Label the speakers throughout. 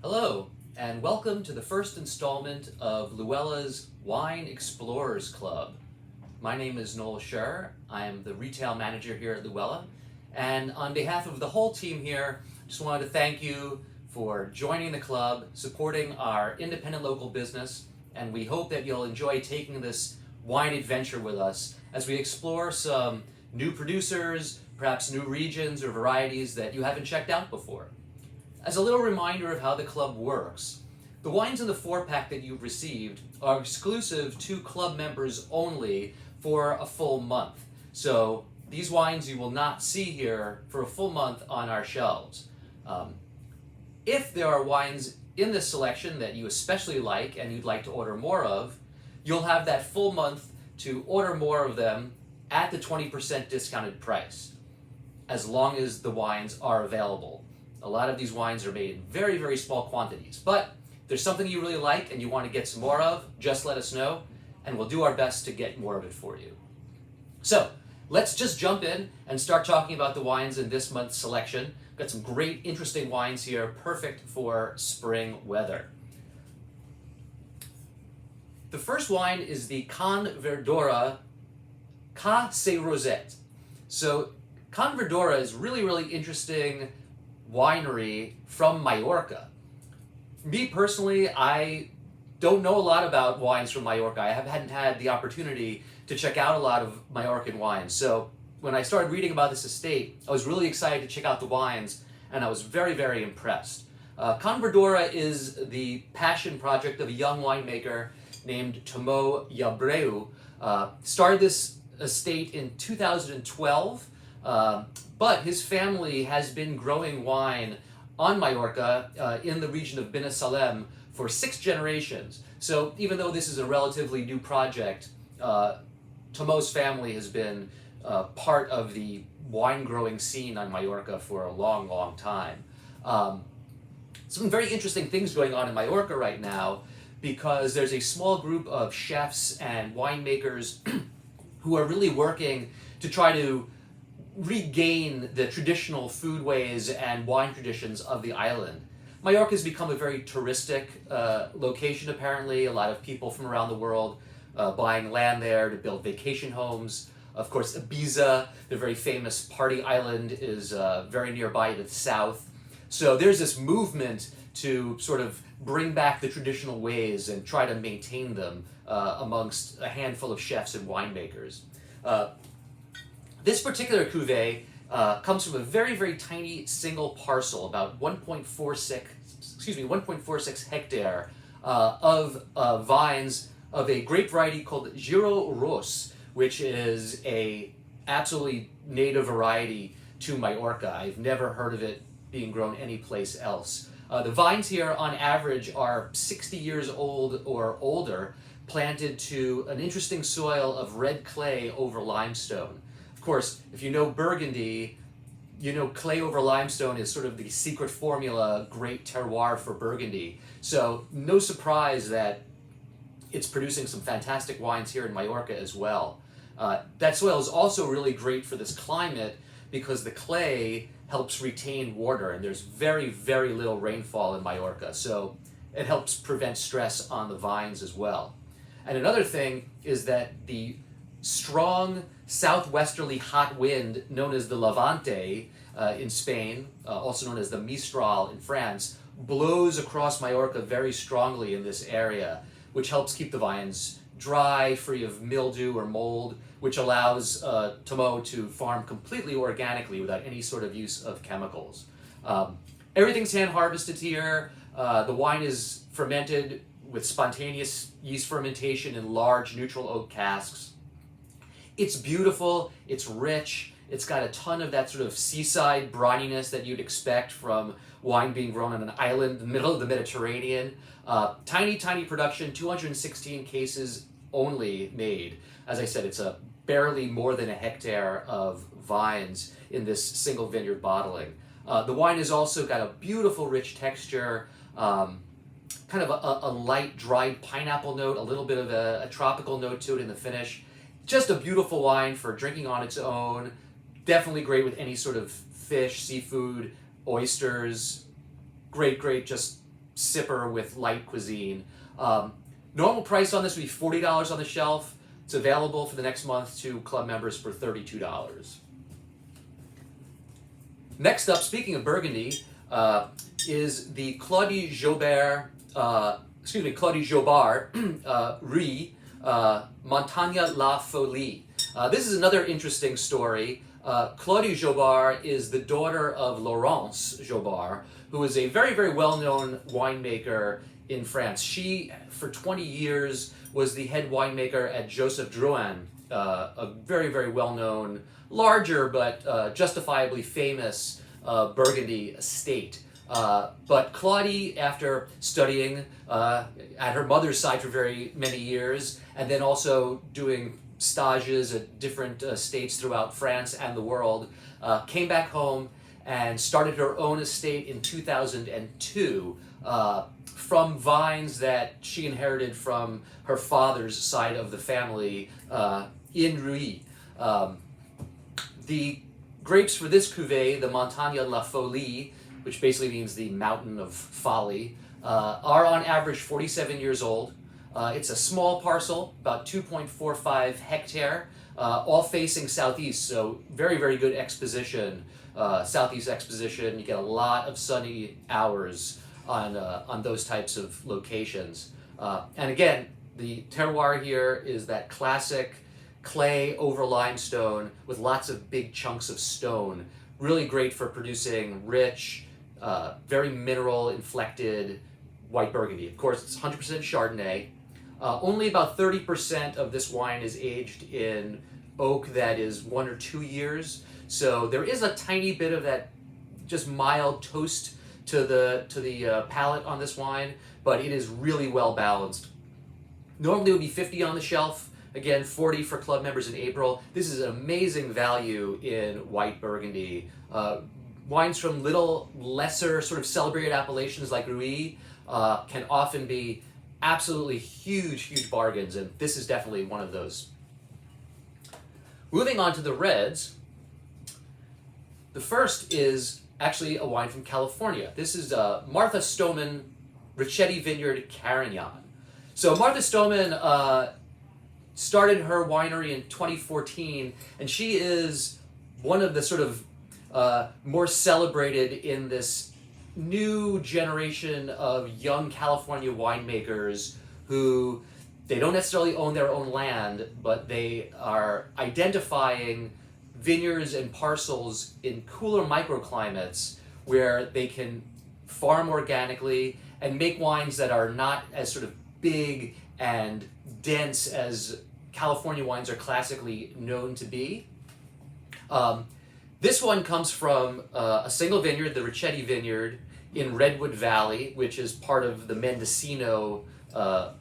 Speaker 1: Hello, and welcome to the first installment of LouElla's Wine Explorers Club. My name is Noel Scher. I am the retail manager here at LouElla, and on behalf of the whole team here, just wanted to thank you for joining the club, supporting our independent local business, and we hope that you'll enjoy taking this wine adventure with us as we explore some new producers, perhaps new regions or varieties that you haven't checked out before. As a little reminder of how the club works, the wines in the 4-pack that you've received are exclusive to club members only for a full month. So these wines you will not see here for a full month on our shelves. If there are wines in this selection that you especially like and you'd like to order more of, you'll have that full month to order more of them at the 20% discounted price, as long as the wines are available. A lot of these wines are made in very, very small quantities, but if there's something you really like and you want to get some more of, just let us know, and we'll do our best to get more of it for you. So, let's just jump in and start talking about the wines in this month's selection. Got some great, interesting wines here, perfect for spring weather. The first wine is the Can Verdura Ca Se Rosette. So, Can Verdura is really, really interesting winery from Mallorca. Me personally, I don't know a lot about wines from Mallorca. I hadn't had the opportunity to check out a lot of Mallorcan wines. So when I started reading about this estate, I was really excited to check out the wines, and I was very, very impressed. Can Verdura is the passion project of a young winemaker named Tomo Yabreu. Started this estate in 2012. But his family has been growing wine on Mallorca in the region of Binissalem for 6 generations. So even though this is a relatively new project, Tomo's family has been part of the wine growing scene on Mallorca for a long, long time. Some very interesting things going on in Mallorca right now, because there's a small group of chefs and winemakers who are really working to try to regain the traditional foodways and wine traditions of the island. Mallorca has become a very touristic location, apparently. A lot of people from around the world buying land there to build vacation homes. Of course, Ibiza, the very famous party island, is very nearby to the south. So there's this movement to sort of bring back the traditional ways and try to maintain them amongst a handful of chefs and winemakers. This particular cuvee comes from a very, very tiny single parcel, about 1.46 hectare of vines of a grape variety called Giro Ros, which is a absolutely native variety to Mallorca. I've never heard of it being grown anyplace else. The vines here, on average, are 60 years old or older, planted to an interesting soil of red clay over limestone. Of course, if you know Burgundy, you know clay over limestone is sort of the secret formula, great terroir for Burgundy. So no surprise that it's producing some fantastic wines here in Mallorca as well. That soil is also really great for this climate because the clay helps retain water, and there's very, very little rainfall in Mallorca. So it helps prevent stress on the vines as well. And another thing is that the strong southwesterly hot wind known as the Levante in Spain, also known as the Mistral in France, blows across Mallorca very strongly in this area, which helps keep the vines dry, free of mildew or mold, which allows Tomo to farm completely organically without any sort of use of chemicals. Everything's hand harvested here. The wine is fermented with spontaneous yeast fermentation in large neutral oak casks. It's beautiful, it's rich, it's got a ton of that sort of seaside brininess that you'd expect from wine being grown on an island in the middle of the Mediterranean. Tiny, tiny production, 216 cases only made. As I said, it's a barely more than a hectare of vines in this single vineyard bottling. The wine has also got a beautiful, rich texture, kind of a light, dried pineapple note, a little bit of a tropical note to it in the finish. Just a beautiful wine for drinking on its own. Definitely great with any sort of fish, seafood, oysters. Great, just sipper with light cuisine. Normal price on this would be $40 on the shelf. It's available for the next month to club members for $32. Next up, speaking of Burgundy, is the Claudie Jobert Rue Montagne La Folie. This is another interesting story. Claudie Jobert is the daughter of Laurence Jobert, who is a very, very well-known winemaker in France. She, for 20 years, was the head winemaker at Joseph Drouhin, a very, very well-known, larger but justifiably famous Burgundy estate. But Claudie, after studying at her mother's side for very many years, and then also doing stages at different estates throughout France and the world, came back home and started her own estate in 2002 from vines that she inherited from her father's side of the family in Rui. The grapes for this cuvée, the Montagne La Folie, which basically means the mountain of folly, are on average 47 years old. It's a small parcel, about 2.45 hectare, all facing southeast, so very, very good exposition, southeast exposition. You get a lot of sunny hours on those types of locations. And again, the terroir here is that classic clay over limestone with lots of big chunks of stone. Really great for producing rich, very mineral inflected white Burgundy. Of course, it's 100% Chardonnay. Only about 30% of this wine is aged in oak that is 1 or 2 years. So there is a tiny bit of that just mild toast to the palate on this wine, but it is really well balanced. Normally it would be $50 on the shelf. Again, $40 for club members in April. This is an amazing value in white Burgundy. Wines from little lesser sort of celebrated appellations like Rui can often be absolutely huge, huge bargains, and this is definitely one of those. Moving on to the reds, the first is actually a wine from California. This is Martha Stoneman Richetti Vineyard Carignan. So Martha Stoneman started her winery in 2014, and she is one of the sort of more celebrated in this new generation of young California winemakers who, they don't necessarily own their own land, but they are identifying vineyards and parcels in cooler microclimates where they can farm organically and make wines that are not as sort of big and dense as California wines are classically known to be. This one comes from a single vineyard, the Richetti Vineyard in Redwood Valley, which is part of the Mendocino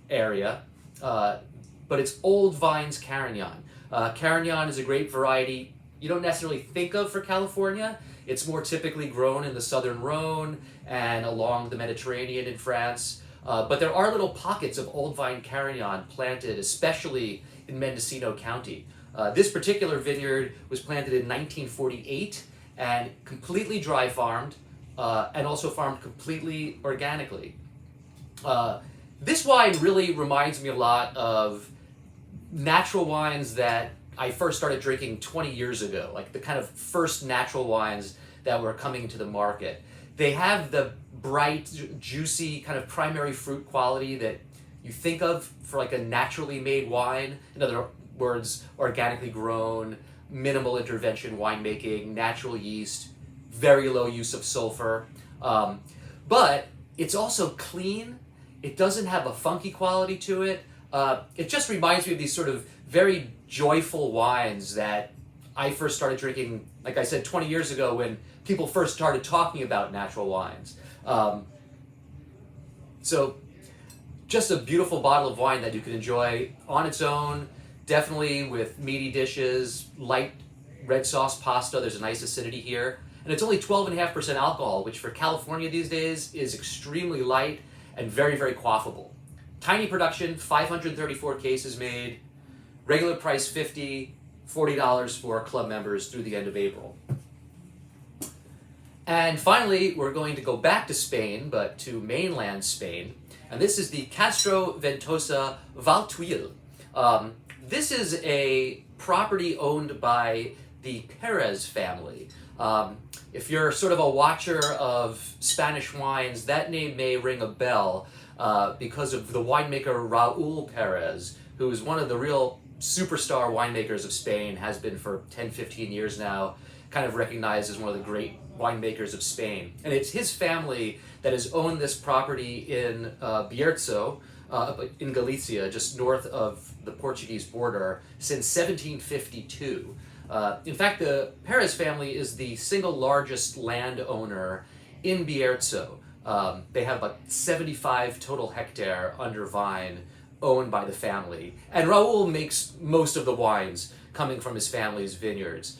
Speaker 1: area. But it's Old Vines Carignan. Carignan is a grape variety you don't necessarily think of for California. It's more typically grown in the southern Rhone and along the Mediterranean in France. But there are little pockets of Old Vine Carignan planted, especially in Mendocino County. This particular vineyard was planted in 1948 and completely dry farmed and also farmed completely organically. This wine really reminds me a lot of natural wines that I first started drinking 20 years ago, like the kind of first natural wines that were coming to the market. They have the bright, juicy kind of primary fruit quality that you think of for like a naturally made wine. In other words, organically grown, minimal intervention winemaking, natural yeast, very low use of sulfur. But it's also clean. It doesn't have a funky quality to it. It just reminds me of these sort of very joyful wines that I first started drinking, like I said, 20 years ago when people first started talking about natural wines. So just a beautiful bottle of wine that you can enjoy on its own, definitely with meaty dishes, light red sauce pasta. There's a nice acidity here. And it's only 12.5% alcohol, which for California these days is extremely light and very, very quaffable. Tiny production, 534 cases made, regular price $50, $40 for club members through the end of April. And finally, we're going to go back to Spain, but to mainland Spain. And this is the Castro Ventosa Valtuil. This is a property owned by the Perez family. If you're sort of a watcher of Spanish wines, that name may ring a bell because of the winemaker Raul Perez, who is one of the real superstar winemakers of Spain, has been for 10, 15 years now, kind of recognized as one of the great winemakers of Spain. And it's his family that has owned this property in Bierzo, in Galicia, just north of the Portuguese border, since 1752. In fact, the Perez family is the single largest landowner in Bierzo. They have about 75 total hectare under vine owned by the family. And Raul makes most of the wines coming from his family's vineyards.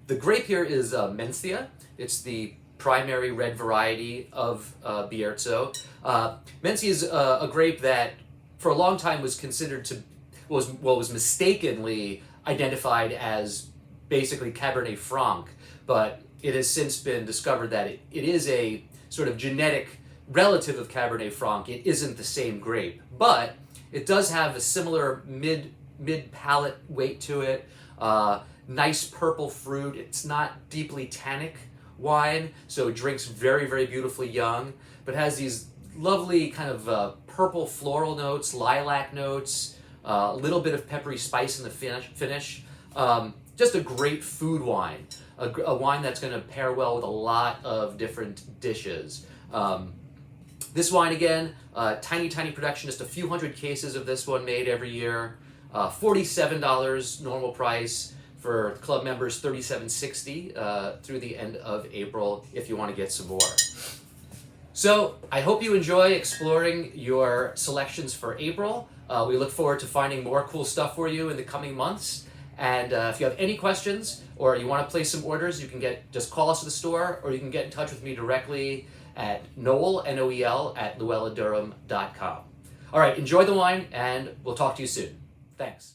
Speaker 1: The grape here is Mencia. It's the primary red variety of Bierzo. Mencia is a grape that for a long time was considered to, was mistakenly identified as basically Cabernet Franc, but it has since been discovered that it is a sort of genetic relative of Cabernet Franc. It isn't the same grape, but it does have a similar mid-palate weight to it. Nice purple fruit. It's not deeply tannic wine, so it drinks very, very beautifully young, but has these lovely kind of purple floral notes, lilac notes, a little bit of peppery spice in the finish. Just a great food wine, a wine that's going to pair well with a lot of different dishes. This wine, again, tiny production, just a few hundred cases of this one made every year. $47 normal price. For club members, $37.60 through the end of April if you want to get some more. So I hope you enjoy exploring your selections for April. We look forward to finding more cool stuff for you in the coming months. And if you have any questions or you want to place some orders, you can just call us at the store, or you can get in touch with me directly at Noel, Noel, at LouEllaDurham.com. All right, enjoy the wine, and we'll talk to you soon. Thanks.